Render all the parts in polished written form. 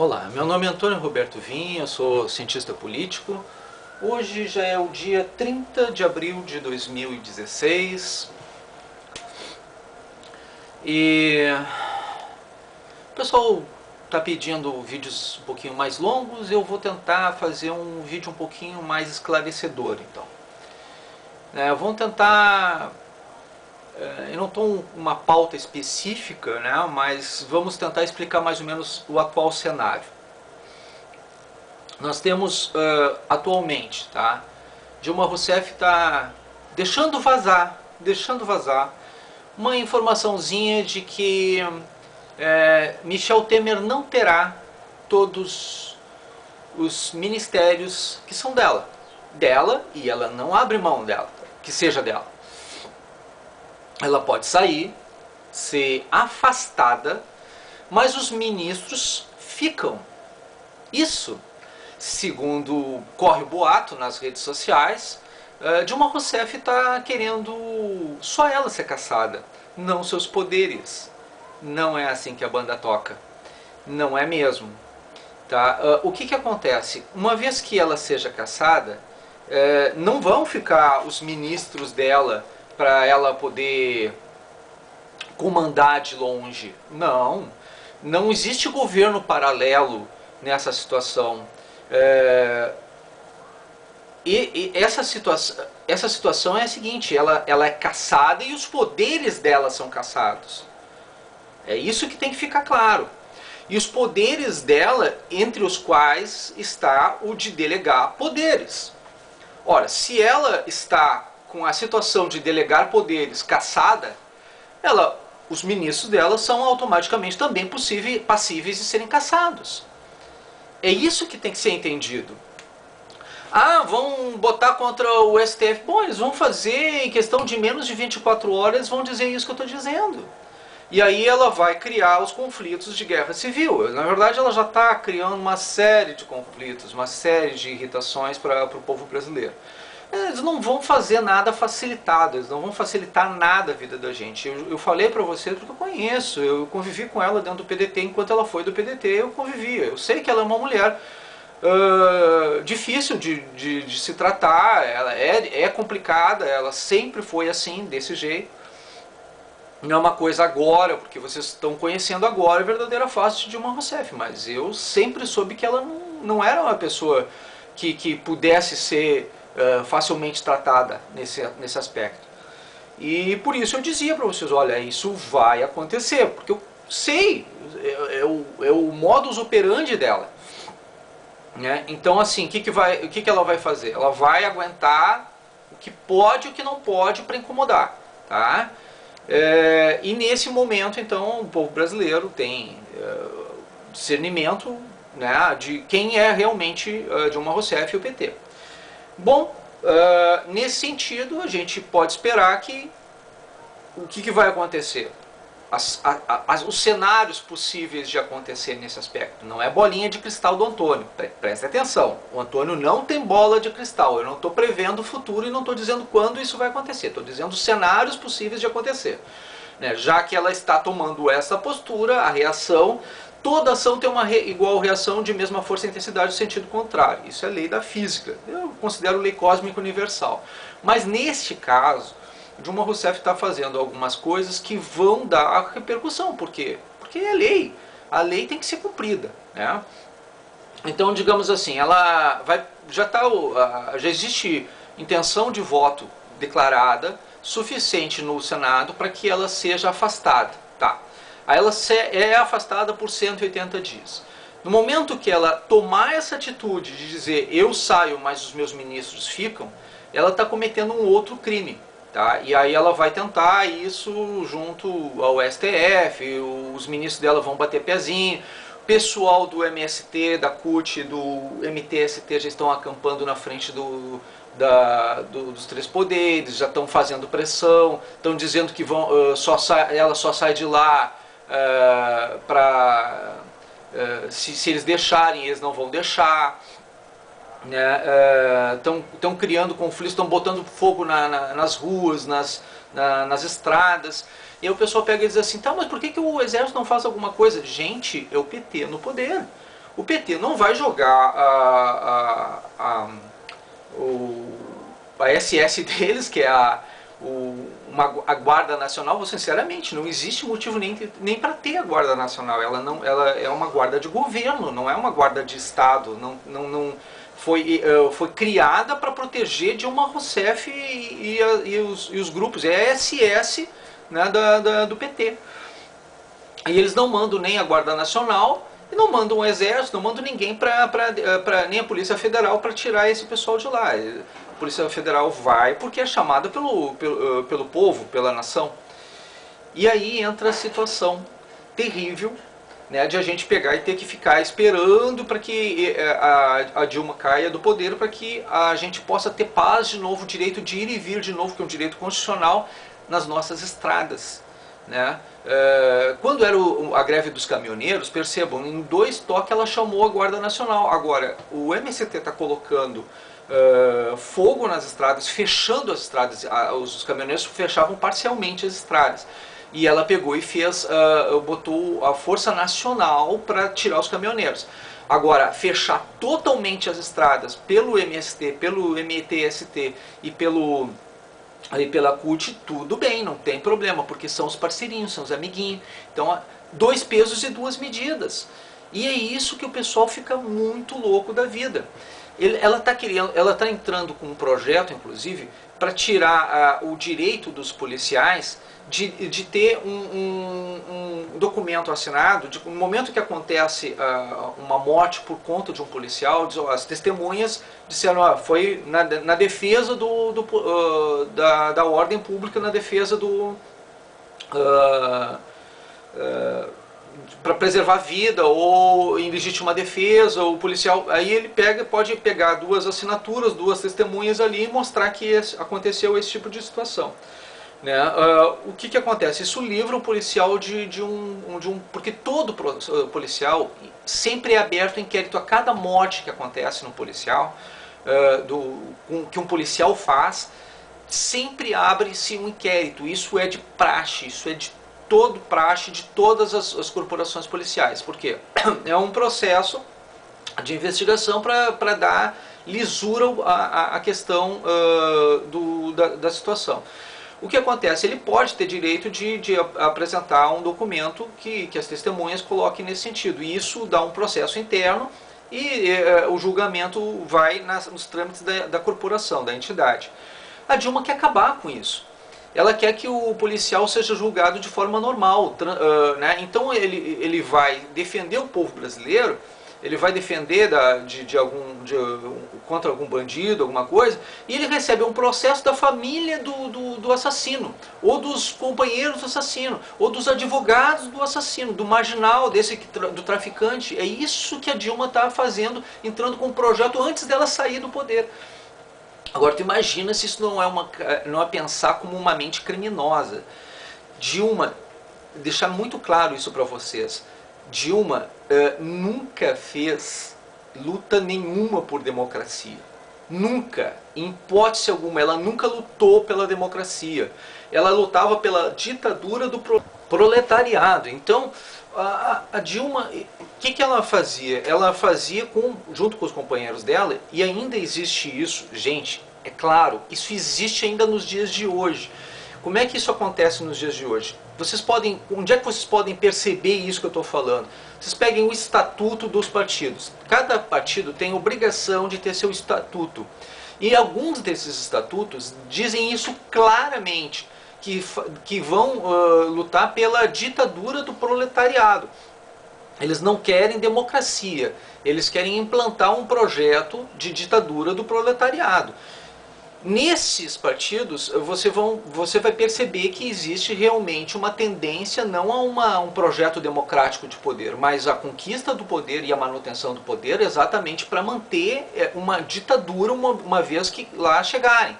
Olá, meu nome é Antônio Roberto Vinha, eu sou cientista político. Hoje já é o dia 30 de abril de 2016 e o pessoal está pedindo vídeos um pouquinho mais longos. Eu vou tentar fazer um vídeo um pouquinho mais esclarecedor, então. Vamos tentar... Eu não estou com uma pauta específica, mas vamos tentar explicar mais ou menos o atual cenário. Nós temos atualmente, Dilma Rousseff está deixando vazar uma informaçãozinha de que Michel Temer não terá todos os ministérios que são dela, e ela não abre mão dela, que seja dela. Ela pode sair, ser afastada, mas os ministros ficam. Isso, segundo corre o boato nas redes sociais, Dilma Rousseff está querendo só ela ser cassada, não seus poderes. Não é assim que a banda toca. Não é mesmo. O que acontece? Uma vez que ela seja cassada, não vão ficar os ministros dela para ela poder comandar de longe. Não existe governo paralelo nessa situação. Essa situação é a seguinte: ela é cassada e os poderes dela são cassados. É isso que tem que ficar claro. E os poderes dela, entre os quais está o de delegar poderes. Ora, se ela está com a situação de delegar poderes cassada, os ministros dela são automaticamente também passíveis de serem cassados. É isso que tem que ser entendido. Vão botar contra o STF. Bom, eles vão fazer em questão de menos de 24 horas, vão dizer isso que eu estou dizendo. E aí ela vai criar os conflitos de guerra civil. Na verdade, ela já está criando uma série de conflitos, uma série de irritações para o povo brasileiro. Eles não vão fazer nada facilitado, eles não vão facilitar nada a vida da gente. Eu falei para você porque eu conheço, eu convivi com ela dentro do PDT, enquanto ela foi do PDT, eu convivia. Eu sei que ela é uma mulher difícil de se tratar, ela é complicada, ela sempre foi assim, desse jeito. Não é uma coisa agora, porque vocês estão conhecendo agora a verdadeira face de Dilma Rousseff, mas eu sempre soube que ela não era uma pessoa que pudesse ser facilmente tratada nesse aspecto. E por isso eu dizia para vocês, olha, isso vai acontecer, porque eu sei, é o modus operandi dela. Então assim, o que ela vai fazer? Ela vai aguentar o que pode e o que não pode para incomodar. E nesse momento, então, o povo brasileiro tem discernimento de quem é realmente Dilma Rousseff e o PT. Bom, nesse sentido, a gente pode esperar que o que vai acontecer? Os cenários possíveis de acontecer nesse aspecto. Não é bolinha de cristal do Antônio, preste atenção. O Antônio não tem bola de cristal, eu não estou prevendo o futuro e não estou dizendo quando isso vai acontecer. Estou dizendo os cenários possíveis de acontecer. Já que ela está tomando essa postura, a reação... Toda ação tem uma igual reação de mesma força e intensidade no sentido contrário. Isso é lei da física. Eu considero lei cósmica universal. Mas neste caso, Dilma Rousseff está fazendo algumas coisas que vão dar repercussão. Por quê? Porque é lei. A lei tem que ser cumprida. Então, digamos assim, já existe intenção de voto declarada suficiente no Senado para que ela seja afastada. Aí ela é afastada por 180 dias. No momento que ela tomar essa atitude de dizer eu saio, mas os meus ministros ficam, ela está cometendo um outro crime. E aí ela vai tentar isso junto ao STF, os ministros dela vão bater pezinho, o pessoal do MST, da CUT, do MTST já estão acampando na frente dos três poderes, já estão fazendo pressão, estão dizendo que ela só sai de lá se eles deixarem, eles não vão deixar. Estão criando conflitos, estão botando fogo nas ruas, nas estradas. E aí o pessoal pega e diz assim, mas por que o exército não faz alguma coisa? Gente, é o PT no poder. O PT não vai jogar a SS deles, que é a Guarda Nacional. Sinceramente, não existe motivo nem para ter a Guarda Nacional. Ela é uma guarda de governo, não é uma guarda de Estado. Não foi criada para proteger Dilma Rousseff e os grupos. É a SS, né, do PT. E eles não mandam nem a Guarda Nacional, e não mandam o Exército, não mandam ninguém, nem a Polícia Federal, para tirar esse pessoal de lá. A Polícia Federal vai porque é chamada pelo povo, pela nação. E aí entra a situação terrível, né, de a gente pegar e ter que ficar esperando para que a Dilma caia do poder, para que a gente possa ter paz de novo, o direito de ir e vir de novo, que é um direito constitucional, nas nossas estradas, né? Quando era a greve dos caminhoneiros, percebam, em 2 toques ela chamou a Guarda Nacional. Agora, o MST está colocando fogo nas estradas, fechando as estradas. Os caminhoneiros fechavam parcialmente as estradas. E ela pegou e botou a Força Nacional para tirar os caminhoneiros. Agora, fechar totalmente as estradas pelo MST, pelo MTST e pela CUT, tudo bem, não tem problema, porque são os parceirinhos, são os amiguinhos. Então, 2 pesos e 2 medidas. E é isso que o pessoal fica muito louco da vida. Ela está entrando com um projeto, inclusive, para tirar o direito dos policiais de ter um documento assinado, no momento que acontece uma morte por conta de um policial, as testemunhas disseram, foi na defesa da ordem pública, na defesa para preservar a vida, ou em legítima defesa, o policial, aí ele pode pegar 2 assinaturas, 2 testemunhas ali e mostrar que aconteceu esse tipo de situação. Né? O que acontece? Isso livra o policial porque todo policial sempre é aberto inquérito a cada morte que acontece no policial, que um policial faz, sempre abre-se um inquérito. Isso é de praxe, isso é de todo praxe de todas as corporações policiais. Por quê? É um processo de investigação para dar lisura à questão da situação. O que acontece? Ele pode ter direito de apresentar um documento que as testemunhas coloquem nesse sentido. E isso dá um processo interno e o julgamento vai nos trâmites da corporação, da entidade. A Dilma quer acabar com isso. Ela quer que o policial seja julgado de forma normal, né? Então ele vai defender o povo brasileiro, ele vai defender contra algum bandido, alguma coisa, e ele recebe um processo da família do assassino, ou dos companheiros do assassino, ou dos advogados do assassino, do marginal, do traficante. É isso que a Dilma está fazendo, entrando com um projeto antes dela sair do poder. Agora, tu imagina se isso não é pensar como uma mente criminosa. Dilma, deixar muito claro isso para vocês, Dilma nunca fez luta nenhuma por democracia. Nunca, em hipótese alguma, ela nunca lutou pela democracia. Ela lutava pela ditadura do proletariado. Então, a Dilma, o que ela fazia? Ela fazia junto com os companheiros dela, e ainda existe isso, gente, é claro, isso existe ainda nos dias de hoje. Como é que isso acontece nos dias de hoje? Onde é que vocês podem perceber isso que eu estou falando? Vocês peguem o estatuto dos partidos. Cada partido tem obrigação de ter seu estatuto. E alguns desses estatutos dizem isso claramente, que vão lutar pela ditadura do proletariado. Eles não querem democracia, eles querem implantar um projeto de ditadura do proletariado. Nesses partidos, você vai perceber que existe realmente uma tendência não a um projeto democrático de poder, mas a conquista do poder e a manutenção do poder exatamente para manter uma ditadura uma vez que lá chegarem.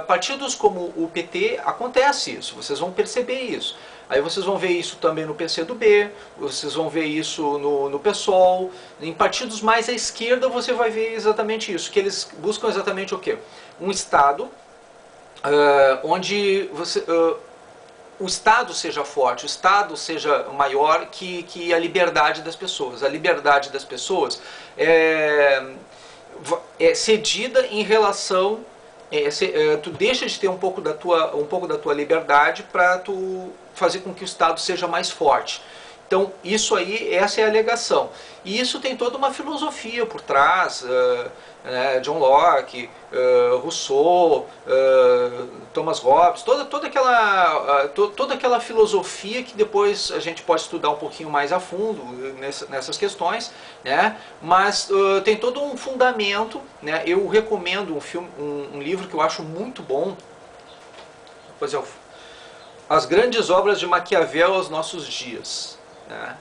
Partidos como o PT, acontece isso, vocês vão perceber isso. Aí vocês vão ver isso também no PCdoB, vocês vão ver isso no PSOL. Em partidos mais à esquerda você vai ver exatamente isso, que eles buscam exatamente o quê? Um Estado onde o Estado seja forte, o Estado seja maior que a liberdade das pessoas. A liberdade das pessoas é cedida em relação... tu deixa de ter um pouco da tua liberdade para tu fazer com que o Estado seja mais forte. Então, isso aí, essa é a alegação. E isso tem toda uma filosofia por trás, John Locke, Rousseau, Thomas Hobbes, toda aquela filosofia que depois a gente pode estudar um pouquinho mais a fundo nessas questões, né? Mas tem todo um fundamento, né? Eu recomendo um livro que eu acho muito bom, pois é, As Grandes Obras de Maquiavel aos Nossos Dias. Né?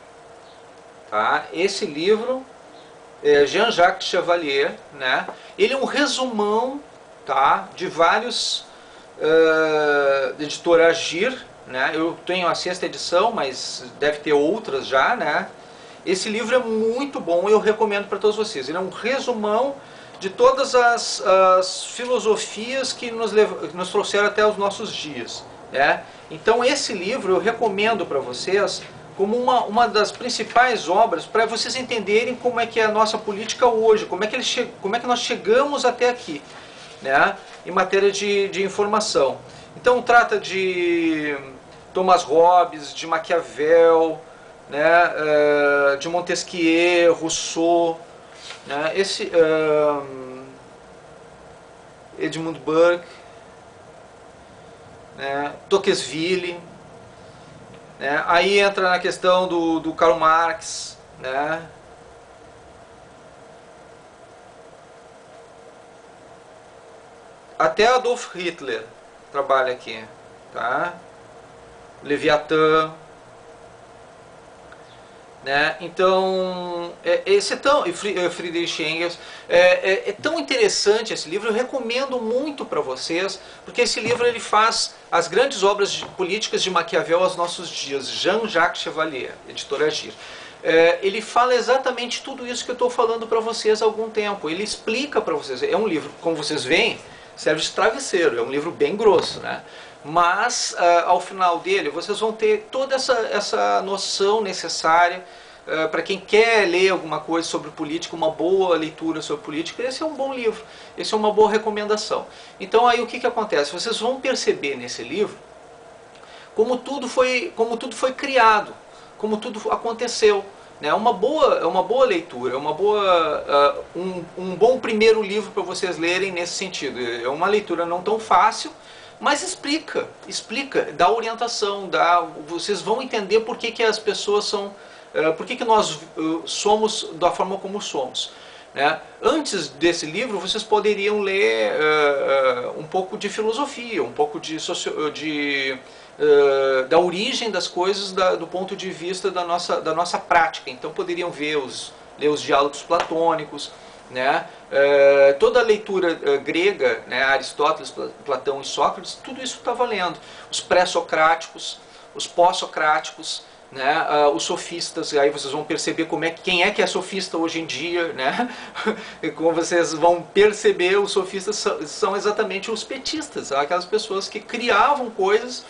Tá? Esse livro, Jean-Jacques Chevalier, né? Ele é um resumão, tá? De vários editora Agir, né? Eu tenho a 6ª edição, mas deve ter outras já, né? Esse livro é muito bom, eu recomendo para todos vocês. Ele é um resumão de todas as filosofias que nos trouxeram até os nossos dias, né? Então esse livro eu recomendo para vocês como uma das principais obras para vocês entenderem como é que é a nossa política hoje, como é que nós chegamos até aqui, né, em matéria de informação. Então trata de Thomas Hobbes, de Maquiavel, né, de Montesquieu, Rousseau, né, Edmund Burke, né, Tocqueville. Aí entra na questão do Karl Marx, né? Até Adolf Hitler trabalha aqui, tá? Leviatã, né? Então, esse é tão... Friedrich Engels, é tão interessante esse livro, eu recomendo muito para vocês, porque esse livro ele faz as grandes obras políticas de Maquiavel aos nossos dias, Jean-Jacques Chevalier, editora Agir. Ele fala exatamente tudo isso que eu estou falando para vocês há algum tempo, ele explica para vocês, é um livro, como vocês veem, serve de travesseiro, é um livro bem grosso, né? Mas ao final dele vocês vão ter toda essa noção necessária para quem quer ler alguma coisa sobre política, uma boa leitura sobre política. Esse é um bom livro, esse é uma boa recomendação. Então aí o que acontece? Vocês vão perceber nesse livro como tudo foi criado, como tudo aconteceu. É uma boa leitura, um bom primeiro livro para vocês lerem nesse sentido. É uma leitura não tão fácil, mas explica, dá orientação, vocês vão entender por que as pessoas são, por que nós somos da forma como somos. Né? Antes desse livro, vocês poderiam ler um pouco de filosofia, um pouco da origem das coisas do ponto de vista da nossa prática. Então poderiam ler os diálogos platônicos, né? Toda a leitura grega, né? Aristóteles, Platão e Sócrates, tudo isso está valendo. Os pré-socráticos, os pós-socráticos, né? Os sofistas, aí vocês vão perceber quem é que é sofista hoje em dia, né? E como vocês vão perceber, os sofistas são exatamente os petistas, aquelas pessoas que criavam coisas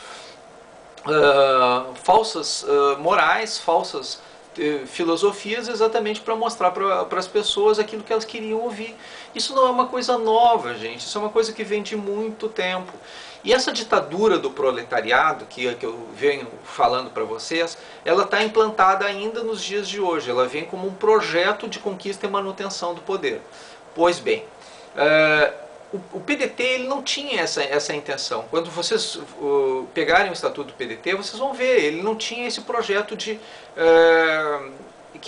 falsas morais, falsas filosofias, exatamente para mostrar para as pessoas aquilo que elas queriam ouvir. Isso não é uma coisa nova, gente, isso é uma coisa que vem de muito tempo. E essa ditadura do proletariado, que eu venho falando para vocês, ela está implantada ainda nos dias de hoje, ela vem como um projeto de conquista e manutenção do poder. Pois bem, o PDT ele não tinha essa intenção. Quando vocês pegarem o estatuto do PDT, vocês vão ver, ele não tinha esse projeto que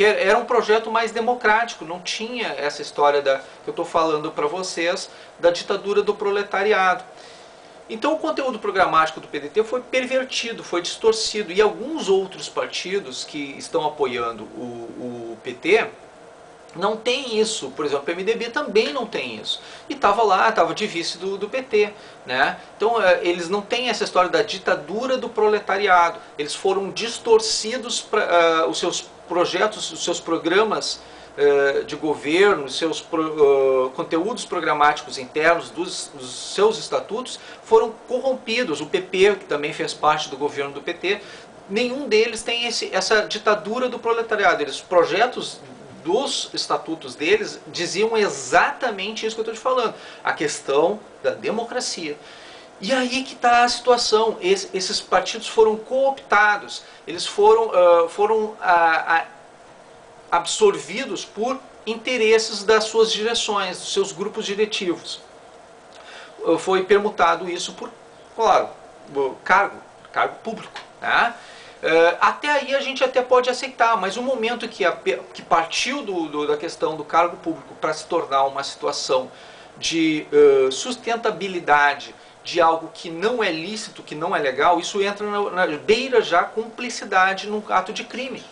era um projeto mais democrático, não tinha essa história que eu estou falando para vocês, da ditadura do proletariado. Então o conteúdo programático do PDT foi pervertido, foi distorcido, e alguns outros partidos que estão apoiando o PT não tem isso. Por exemplo, o PMDB também não tem isso. E estava lá, estava de vice do PT. Né? Então eles não têm essa história da ditadura do proletariado. Eles foram distorcidos, os seus projetos, os seus programas de governo, os seus conteúdos programáticos internos dos seus estatutos foram corrompidos. O PP, que também fez parte do governo do PT, nenhum deles tem essa ditadura do proletariado. Os projetos dos estatutos deles diziam exatamente isso que eu estou te falando, a questão da democracia. E aí que está a situação. Esses partidos foram cooptados, eles foram absorvidos por interesses das suas direções, dos seus grupos diretivos. Foi permutado isso por, claro, cargo público, né? Até aí a gente até pode aceitar, mas o momento que partiu da questão do cargo público para se tornar uma situação de sustentabilidade de algo que não é lícito, que não é legal, isso entra na beira já cumplicidade num ato de crime.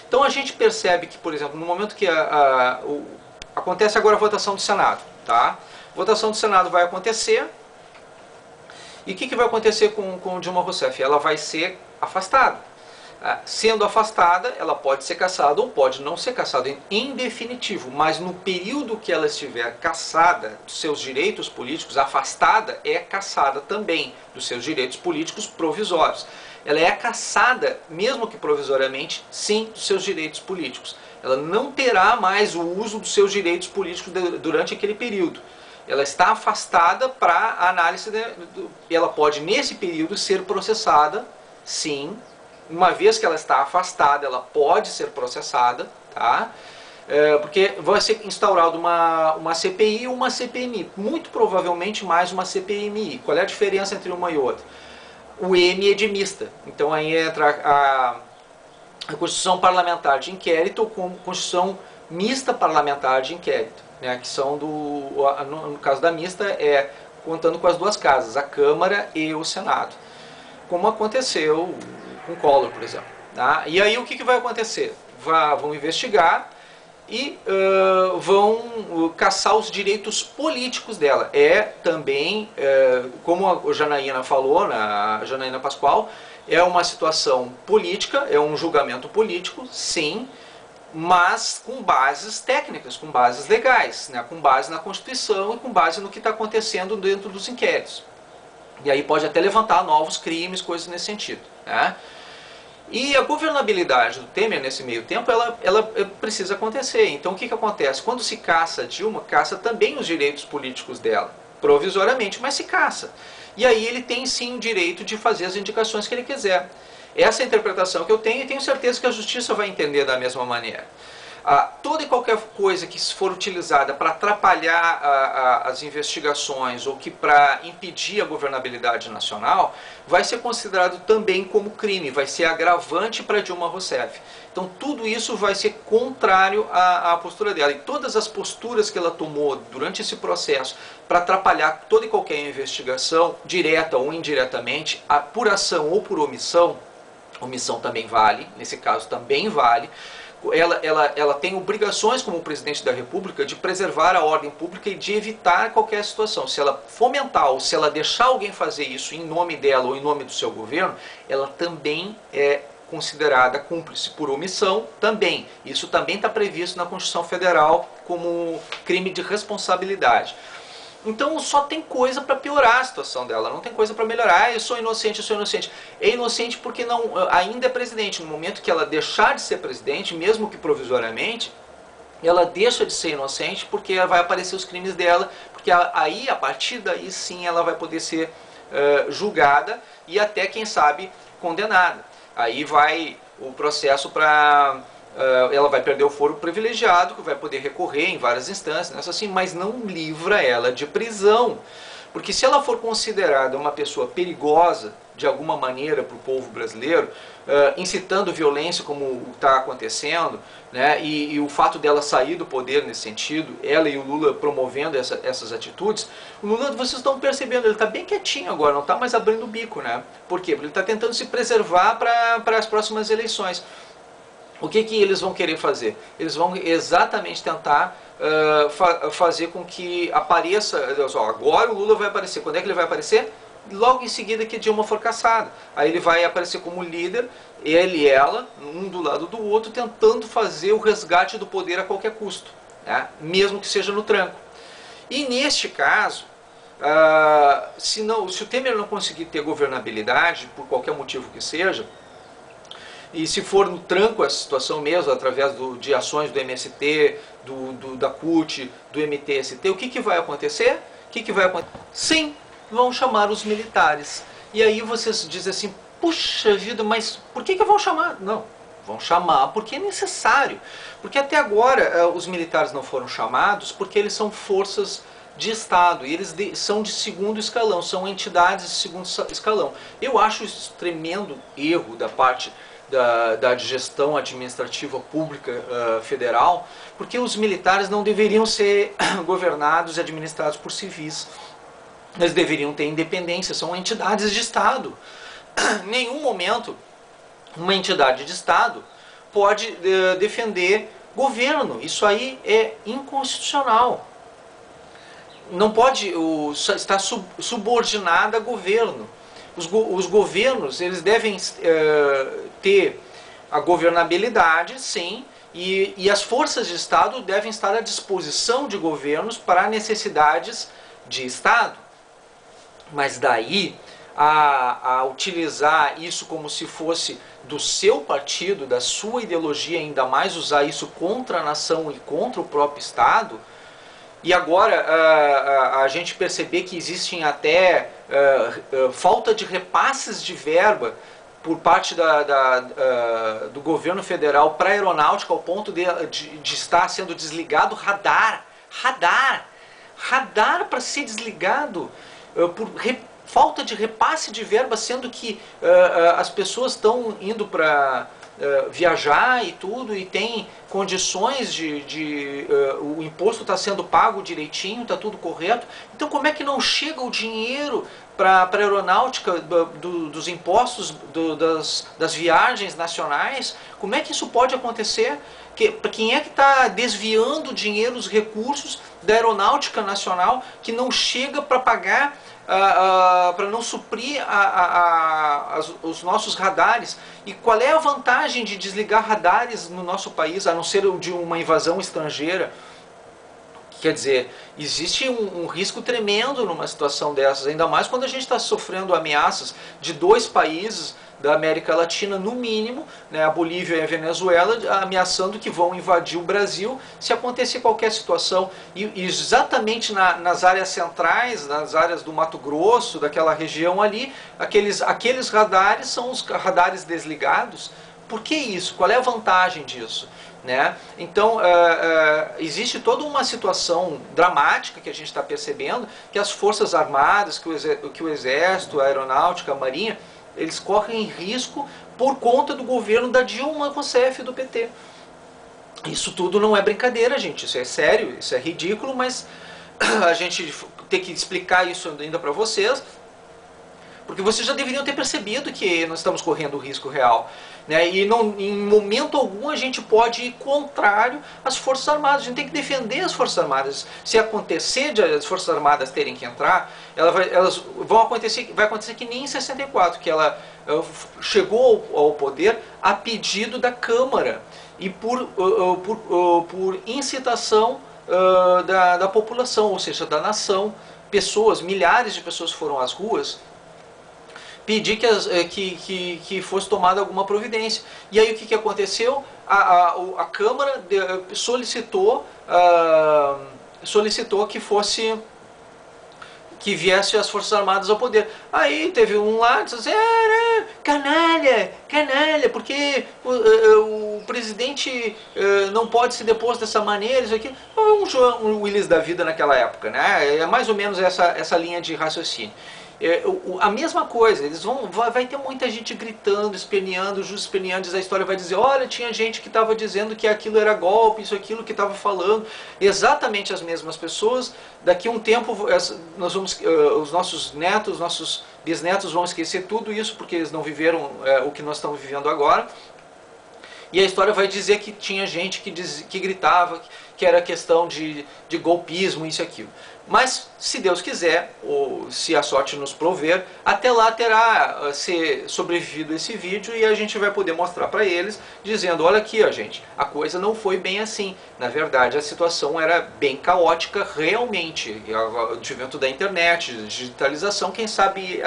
Então a gente percebe que, por exemplo, no momento que acontece agora a votação do Senado, tá? A votação do Senado vai acontecer, e o que vai acontecer com Dilma Rousseff? Ela vai ser afastada. Sendo afastada, ela pode ser cassada ou pode não ser cassada em definitivo, mas no período que ela estiver cassada dos seus direitos políticos, afastada é cassada também dos seus direitos políticos provisórios. Ela é cassada, mesmo que provisoriamente, sim, dos seus direitos políticos. Ela não terá mais o uso dos seus direitos políticos durante aquele período. Ela está afastada para análise, ela pode nesse período ser processada, sim. Uma vez que ela está afastada, ela pode ser processada, tá? Porque vai ser instaurada uma CPI ou uma CPMI. Muito provavelmente mais uma CPMI. Qual é a diferença entre uma e outra? O M é de mista. Então aí entra a Constituição Parlamentar de Inquérito ou Constituição Mista Parlamentar de Inquérito, né? Que são no caso da mista, contando com as duas casas, a Câmara e o Senado. Como aconteceu com Collor, por exemplo. Tá? E aí o que vai acontecer? Vão investigar e vão caçar os direitos políticos dela. Também, como a Janaína falou, a Janaína Pascoal, é uma situação política, é um julgamento político, sim, mas com bases técnicas, com bases legais, né? Com base na Constituição e com base no que está acontecendo dentro dos inquéritos. E aí pode até levantar novos crimes, coisas nesse sentido, né? E a governabilidade do Temer, nesse meio tempo, ela precisa acontecer. Então o que acontece? Quando se caça Dilma, caça também os direitos políticos dela, provisoriamente, mas se caça. E aí ele tem sim o direito de fazer as indicações que ele quiser. Essa é a interpretação que eu tenho e tenho certeza que a justiça vai entender da mesma maneira. Toda e qualquer coisa que for utilizada para atrapalhar as investigações ou que para impedir a governabilidade nacional vai ser considerado também como crime, vai ser agravante para Dilma Rousseff. Então tudo isso vai ser contrário à postura dela. E todas as posturas que ela tomou durante esse processo para atrapalhar toda e qualquer investigação, direta ou indiretamente, por ação ou por omissão também vale, nesse caso também vale. Ela tem obrigações como presidente da República de preservar a ordem pública e de evitar qualquer situação. Se ela fomentar ou se ela deixar alguém fazer isso em nome dela ou em nome do seu governo, ela também é considerada cúmplice por omissão também. Isso também está previsto na Constituição Federal como crime de responsabilidade. Então só tem coisa para piorar a situação dela, não tem coisa para melhorar. Eu sou inocente, eu sou inocente. É inocente porque ainda é presidente. No momento que ela deixar de ser presidente, mesmo que provisoriamente, ela deixa de ser inocente porque vai aparecer os crimes dela, porque aí, a partir daí sim, ela vai poder ser julgada e até, quem sabe, condenada. Aí vai o processo para... ela vai perder o foro privilegiado, que vai poder recorrer em várias instâncias, assim, mas não livra ela de prisão. Porque se ela for considerada uma pessoa perigosa, de alguma maneira, para o povo brasileiro, incitando violência como está acontecendo, né, e o fato dela sair do poder nesse sentido, ela e o Lula promovendo essas atitudes, o Lula, vocês estão percebendo, ele está bem quietinho agora, não está mais abrindo o bico, né? Por quê? Porque ele está tentando se preservar para as próximas eleições. O que eles vão querer fazer? Eles vão exatamente tentar fazer com que apareça... Agora o Lula vai aparecer. Quando é que ele vai aparecer? logo em seguida que Dilma for cassada. Aí ele vai aparecer como líder, ele e ela, um do lado do outro, tentando fazer o resgate do poder a qualquer custo, né? Mesmo que seja no tranco. E neste caso, se o Temer não conseguir ter governabilidade, por qualquer motivo que seja, e se for no tranco a situação mesmo, através de ações do MST, da CUT, do MTST, o que vai acontecer? Sim, vão chamar os militares. E aí vocês dizem assim, puxa vida, mas por que vão chamar? Não, vão chamar porque é necessário. Porque até agora os militares não foram chamados porque eles são forças de Estado, e eles são de segundo escalão, são entidades de segundo escalão. Eu acho isso tremendo erro da parte da gestão administrativa pública federal, porque os militares não deveriam ser governados e administrados por civis. Eles deveriam ter independência, são entidades de Estado. Em nenhum momento uma entidade de Estado pode defender governo. Isso aí é inconstitucional. Não pode estar subordinada a governo. Os governos, eles devem ter a governabilidade, sim, e as forças de Estado devem estar à disposição de governos para necessidades de Estado. Mas daí a utilizar isso como se fosse do seu partido, da sua ideologia, ainda mais usar isso contra a nação e contra o próprio Estado, e agora a gente perceber que existem até falta de repasses de verba por parte do governo federal para a aeronáutica, ao ponto de estar sendo desligado radar para ser desligado por falta de repasse de verba, sendo que as pessoas estão indo para viajar e tudo, e tem condições o imposto está sendo pago direitinho, está tudo correto. Então como é que não chega o dinheiro para a aeronáutica dos impostos das viagens nacionais? Como é que isso pode acontecer? Quem é que está desviando o dinheiro, os recursos da aeronáutica nacional, que não chega para pagar, para não suprir os nossos radares? E qual é a vantagem de desligar radares no nosso país, a não ser de uma invasão estrangeira? Quer dizer, existe um risco tremendo numa situação dessas, ainda mais quando a gente está sofrendo ameaças de dois países da América Latina, no mínimo, né, a Bolívia e a Venezuela, ameaçando que vão invadir o Brasil se acontecer qualquer situação. E exatamente nas áreas centrais, nas áreas do Mato Grosso, daquela região ali, aqueles radares são os radares desligados. Por que isso? Qual é a vantagem disso? Né? Então, existe toda uma situação dramática que a gente está percebendo, que as Forças Armadas, que o Exército, a Aeronáutica, a Marinha, eles correm risco por conta do governo da Dilma Rousseff e do PT. Isso tudo não é brincadeira, gente. Isso é sério, isso é ridículo, mas a gente tem que explicar isso ainda para vocês, porque vocês já deveriam ter percebido que nós estamos correndo um risco real, né? E em momento algum a gente pode ir contrário às Forças Armadas. A gente tem que defender as Forças Armadas. Se acontecer de as Forças Armadas terem que entrar, vai acontecer que nem em 64, que ela chegou ao poder a pedido da Câmara e por incitação da população, ou seja, da nação. Milhares de pessoas foram às ruas pedir que fosse tomada alguma providência. E aí o que aconteceu? A Câmara solicitou que viesse as Forças Armadas ao poder. Aí teve um lá que disse assim, canalha, porque o presidente não pode se depor dessa maneira, isso aqui. Um João Willis da vida naquela época, né? É mais ou menos essa linha de raciocínio. A mesma coisa, vai ter muita gente gritando, esperneando, justo esperneando, a história vai dizer, olha, tinha gente que estava dizendo que aquilo era golpe, isso, aquilo que estava falando, exatamente as mesmas pessoas. Daqui a um tempo os nossos netos, nossos bisnetos vão esquecer tudo isso, porque eles não viveram o que nós estamos vivendo agora. E a história vai dizer que tinha gente que gritava que era questão de golpismo, isso e aquilo. Mas, se Deus quiser, ou se a sorte nos prover, até lá terá sobrevivido esse vídeo e a gente vai poder mostrar para eles, dizendo, olha aqui, ó, gente, a coisa não foi bem assim. Na verdade, a situação era bem caótica realmente. O advento da internet, digitalização, quem sabe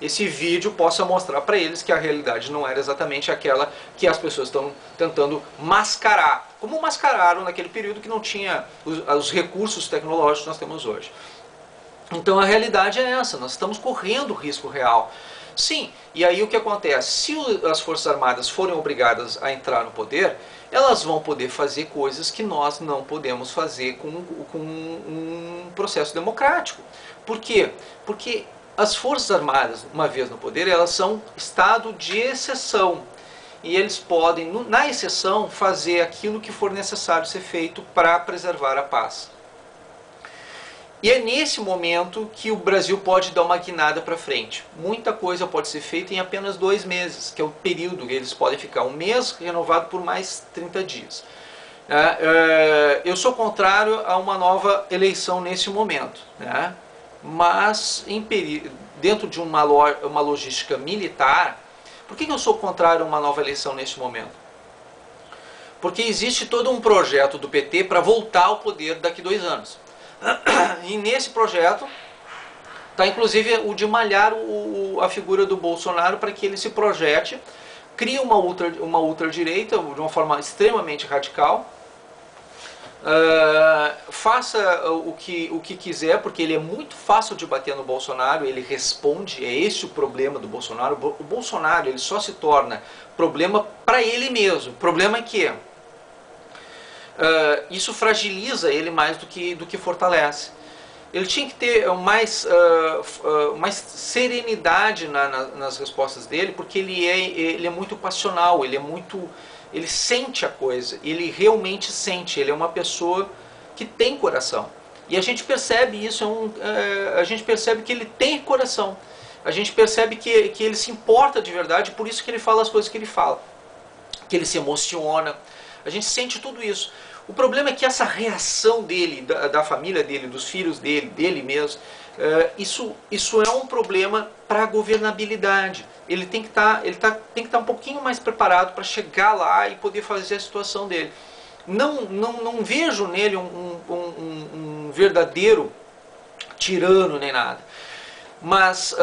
esse vídeo possa mostrar para eles que a realidade não era exatamente aquela que as pessoas estão tentando mascarar. Como mascararam naquele período que não tinha os recursos tecnológicos que nós temos hoje. Então a realidade é essa, nós estamos correndo risco real. Sim, e aí o que acontece? Se as Forças Armadas forem obrigadas a entrar no poder, elas vão poder fazer coisas que nós não podemos fazer com um processo democrático. Por quê? Porque as Forças Armadas, uma vez no poder, elas são estado de exceção. E eles podem, na exceção, fazer aquilo que for necessário ser feito para preservar a paz. E é nesse momento que o Brasil pode dar uma guinada para frente. Muita coisa pode ser feita em apenas 2 meses, que é o período que eles podem ficar, um mês renovado por mais 30 dias. Eu sou contrário a uma nova eleição nesse momento, né? Mas dentro de uma logística militar. Por que eu sou contrário a uma nova eleição neste momento? Porque existe todo um projeto do PT para voltar ao poder daqui 2 anos. E nesse projeto está inclusive o de malhar a figura do Bolsonaro para que ele se projete, crie uma ultradireita de uma forma extremamente radical, faça o que quiser, porque ele é muito fácil de bater no Bolsonaro, ele responde, é esse o problema do Bolsonaro. O Bolsonaro ele só se torna problema para ele mesmo. O problema é que isso fragiliza ele mais do que fortalece. Ele tinha que ter mais serenidade nas respostas dele, porque ele é muito passional, ele sente a coisa, ele realmente sente, ele é uma pessoa que tem coração. E a gente percebe isso, a gente percebe que ele tem coração, a gente percebe que ele se importa de verdade, por isso que ele fala as coisas que ele fala, que ele se emociona, a gente sente tudo isso. O problema é que essa reação dele, da família dele, dos filhos dele mesmo, isso é um problema para a governabilidade. Ele tem que estar um pouquinho mais preparado para chegar lá e poder fazer a situação dele. Não vejo nele um verdadeiro tirano nem nada. Mas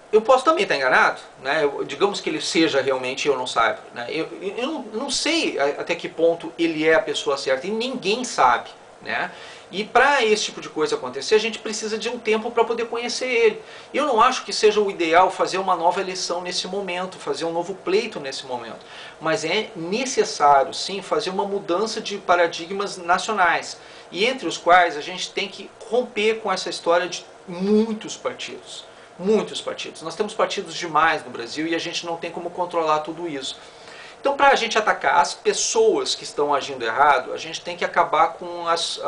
eu posso também estar enganado, né? Digamos que ele seja realmente, eu não saiba, né? Eu não sei até que ponto ele é a pessoa certa, e ninguém sabe, né? E para esse tipo de coisa acontecer, a gente precisa de um tempo para poder conhecer ele. Eu não acho que seja o ideal fazer uma nova eleição nesse momento, fazer um novo pleito nesse momento. Mas é necessário, sim, fazer uma mudança de paradigmas nacionais. E entre os quais a gente tem que romper com essa história de muitos partidos. Muitos partidos. Nós temos partidos demais no Brasil e a gente não tem como controlar tudo isso. Então, para a gente atacar as pessoas que estão agindo errado, a gente tem que acabar com as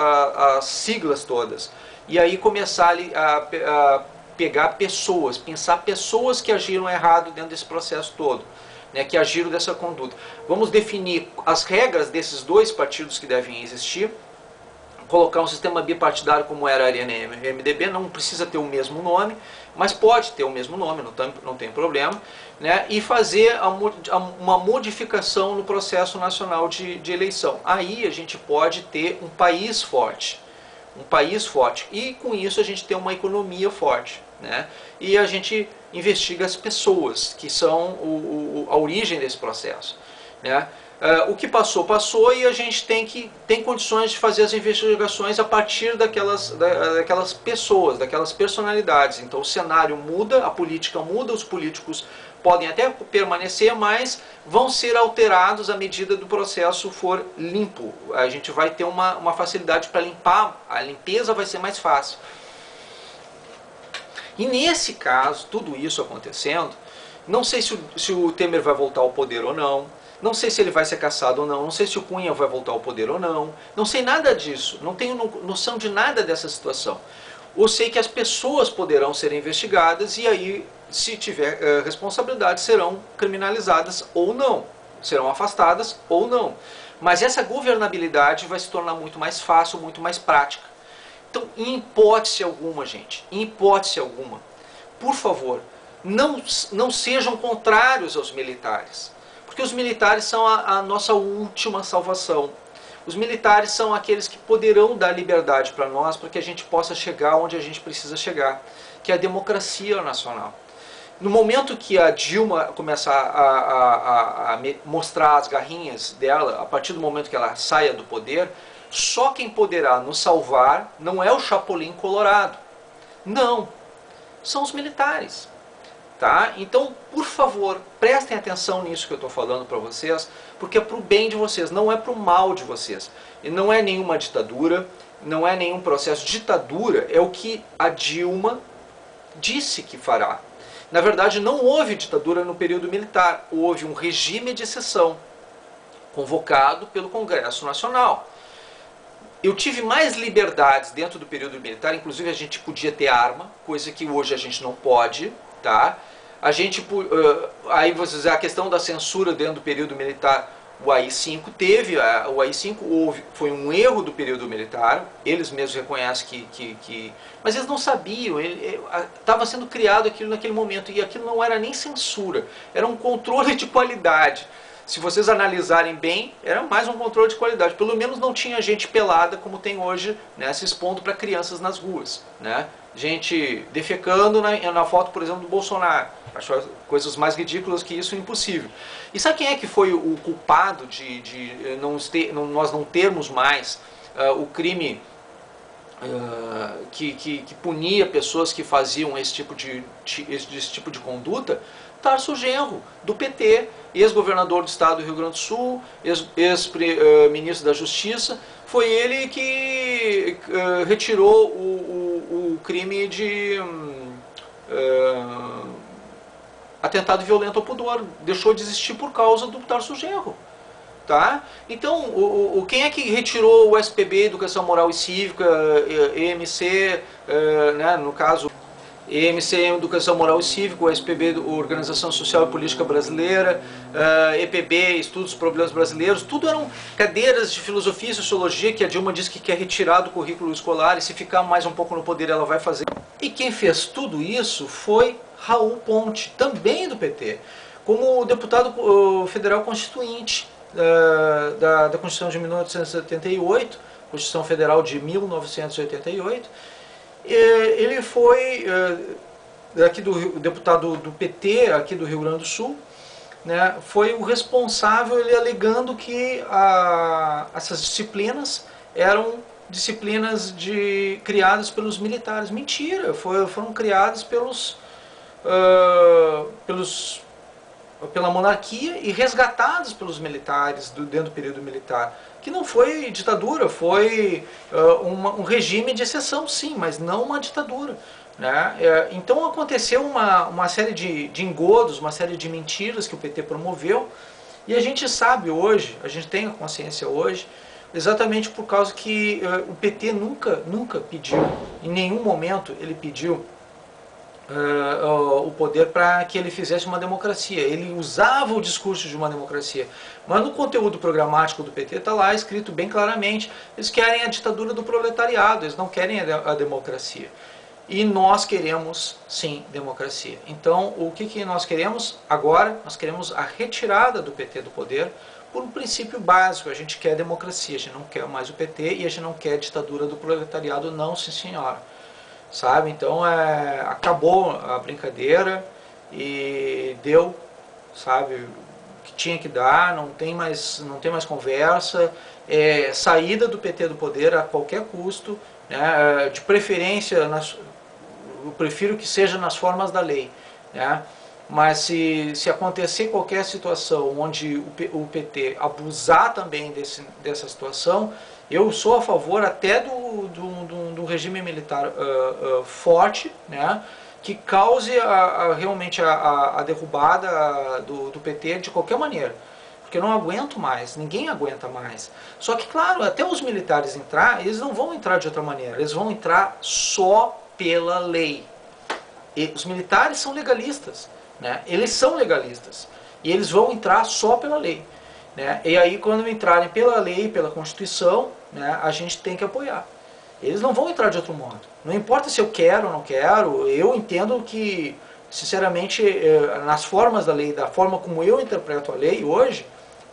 siglas todas. E aí começar a pegar pessoas, pensar pessoas que agiram errado dentro desse processo todo, né, que agiram dessa conduta. Vamos definir as regras desses 2 partidos que devem existir, colocar um sistema bipartidário como era a Arena e a MDB, não precisa ter o mesmo nome, mas pode ter o mesmo nome, não tem problema, né? E fazer uma modificação no processo nacional de eleição. Aí a gente pode ter um país forte, e com isso a gente tem uma economia forte, né? E a gente investiga as pessoas, que são a origem desse processo, né? O que passou, passou, e a gente tem condições de fazer as investigações a partir daquelas pessoas, daquelas personalidades. Então o cenário muda, a política muda, os políticos podem até permanecer, mas vão ser alterados à medida do processo for limpo. A gente vai ter uma facilidade para limpar, a limpeza vai ser mais fácil. E nesse caso, tudo isso acontecendo, não sei se o Temer vai voltar ao poder ou não, não sei se ele vai ser cassado ou não, não sei se o Cunha vai voltar ao poder ou não sei nada disso, não tenho noção de nada dessa situação. Eu sei que as pessoas poderão ser investigadas e aí, se tiver responsabilidade, serão criminalizadas ou não, serão afastadas ou não. Mas essa governabilidade vai se tornar muito mais fácil, muito mais prática. Então, em hipótese alguma, gente, em hipótese alguma, por favor, não sejam contrários aos militares, porque os militares são a nossa última salvação. Os militares são aqueles que poderão dar liberdade para nós, para que a gente possa chegar onde a gente precisa chegar, que é a democracia nacional. No momento que a Dilma começar a mostrar as garrinhas dela, a partir do momento que ela saia do poder, só quem poderá nos salvar não é o Chapolin Colorado. Não, são os militares. Tá? Então, por favor, prestem atenção nisso que eu estou falando para vocês, porque é para o bem de vocês, não é para o mal de vocês. E não é nenhuma ditadura, não é nenhum processo. Ditadura é o que a Dilma disse que fará. Na verdade, não houve ditadura no período militar, houve um regime de exceção, convocado pelo Congresso Nacional. Eu tive mais liberdades dentro do período militar, inclusive a gente podia ter arma, coisa que hoje a gente não pode, tá? A gente, aí vocês, a questão da censura dentro do período militar, o AI-5 teve, o AI-5 foi um erro do período militar, eles mesmos reconhecem mas eles não sabiam, estava sendo criado aquilo naquele momento, e aquilo não era nem censura, era um controle de qualidade. Se vocês analisarem bem, era mais um controle de qualidade. Pelo menos não tinha gente pelada como tem hoje, né, se expondo para crianças nas ruas, né? Gente defecando na foto, por exemplo, do Bolsonaro. Acho coisas mais ridículas que isso impossível. E sabe quem é que foi o culpado de nós não termos mais o crime que punia pessoas que faziam esse tipo de conduta? Tarso Genro, do PT, ex-governador do estado do Rio Grande do Sul, ex-ministro da Justiça. Foi ele que retirou o crime de atentado violento ao pudor. Deixou de existir por causa do Tarso Genro. Tá? Então, quem é que retirou o SPB, Educação Moral e Cívica, EMC, né, no caso, EMC, Educação Moral e Cívica, o SPB, Organização Social e Política Brasileira, EPB, Estudos dos Problemas Brasileiros, tudo eram cadeiras de filosofia e sociologia que a Dilma disse que quer retirar do currículo escolar, e se ficar mais um pouco no poder ela vai fazer. E quem fez tudo isso foi Raul Ponte, também do PT, como deputado federal constituinte da Constituição de 1978, Constituição Federal de 1988, ele foi aqui deputado do PT aqui do Rio Grande do Sul, né, foi o responsável, ele alegando que essas disciplinas eram disciplinas criadas pelos militares. Mentira, foram criadas pela monarquia e resgatadas pelos militares dentro do período militar, que não foi ditadura, foi um regime de exceção, sim, mas não uma ditadura, né? Então aconteceu uma série de engodos, uma série de mentiras que o PT promoveu, e a gente sabe hoje, a gente tem a consciência hoje, exatamente por causa que o PT nunca pediu, em nenhum momento ele pediu o poder para que ele fizesse uma democracia. Ele usava o discurso de uma democracia, mas no conteúdo programático do PT está lá escrito bem claramente, eles querem a ditadura do proletariado, eles não querem a democracia. E nós queremos, sim, democracia. Então, o que nós queremos agora? Nós queremos a retirada do PT do poder por um princípio básico. A gente quer democracia, a gente não quer mais o PT e a gente não quer a ditadura do proletariado, não, sim senhora. Sabe? Então acabou a brincadeira e deu, sabe, o que tinha que dar, não tem mais conversa, saída do PT do poder a qualquer custo, né? De preferência, eu prefiro que seja nas formas da lei, né? Mas se acontecer qualquer situação onde o PT abusar também dessa situação, eu sou a favor até do regime militar forte, né, que cause realmente a derrubada do PT de qualquer maneira. Porque eu não aguento mais, ninguém aguenta mais. Só que, claro, até os militares entrar, eles não vão entrar de outra maneira, eles vão entrar só pela lei. E os militares são legalistas, né? Eles são legalistas, e eles vão entrar só pela lei. Né? E aí, quando entrarem pela lei, pela Constituição, né, a gente tem que apoiar. Eles não vão entrar de outro modo. Não importa se eu quero ou não quero, eu entendo que, sinceramente, nas formas da lei, da forma como eu interpreto a lei hoje,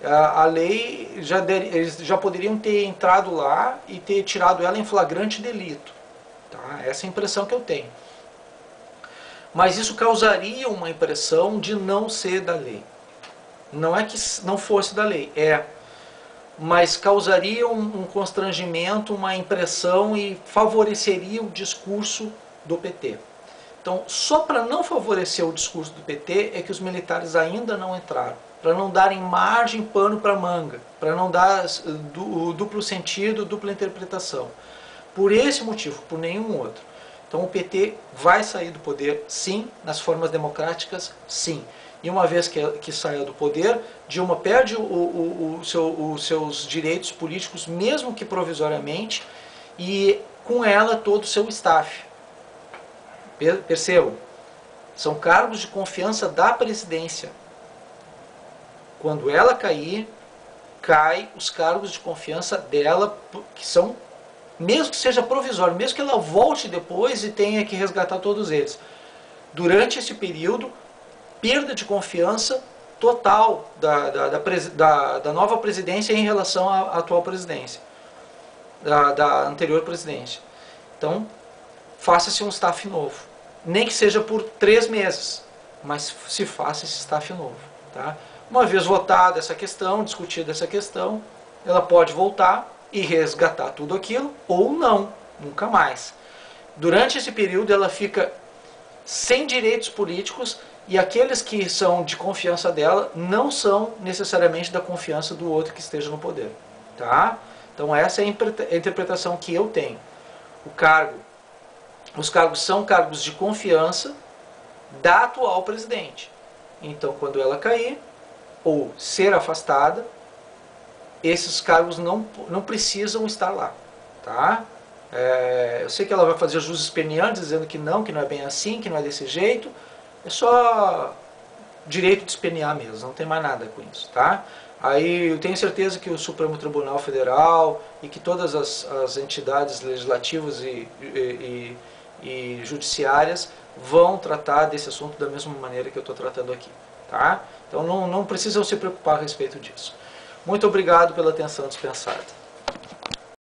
a lei eles já poderiam ter entrado lá e ter tirado ela em flagrante delito. Tá? Essa é a impressão que eu tenho. Mas isso causaria uma impressão de não ser da lei. Não é que não fosse da lei, mas causaria um constrangimento, uma impressão e favoreceria o discurso do PT. Então, só para não favorecer o discurso do PT é que os militares ainda não entraram, para não darem margem, pano para manga, para não dar o duplo sentido, dupla interpretação. Por esse motivo, por nenhum outro. Então o PT vai sair do poder, sim, nas formas democráticas, sim. E uma vez que saia do poder, Dilma perde os seus direitos políticos, mesmo que provisoriamente, e com ela todo o seu staff. Percebam, são cargos de confiança da presidência. Quando ela cair, cai os cargos de confiança dela, que são, mesmo que seja provisório, mesmo que ela volte depois e tenha que resgatar todos eles. Durante esse período, perda de confiança total da nova presidência em relação à atual presidência, da anterior presidência. Então, faça-se um staff novo. Nem que seja por 3 meses, mas se faça esse staff novo. Tá? Uma vez votada essa questão, discutida essa questão, ela pode voltar e resgatar tudo aquilo, ou não, nunca mais. Durante esse período ela fica sem direitos políticos e aqueles que são de confiança dela não são necessariamente da confiança do outro que esteja no poder. Tá? Então essa é a interpretação que eu tenho. Os cargos são cargos de confiança da atual presidente. Então quando ela cair ou ser afastada, esses cargos não precisam estar lá. Tá? Eu sei que ela vai fazer jus esperneantes dizendo que não é bem assim, que não é desse jeito. É só direito de espernear mesmo, não tem mais nada com isso. Tá? Aí eu tenho certeza que o Supremo Tribunal Federal e que todas as entidades legislativas e judiciárias vão tratar desse assunto da mesma maneira que eu estou tratando aqui. Tá? Então não precisam se preocupar a respeito disso. Muito obrigado pela atenção dispensada.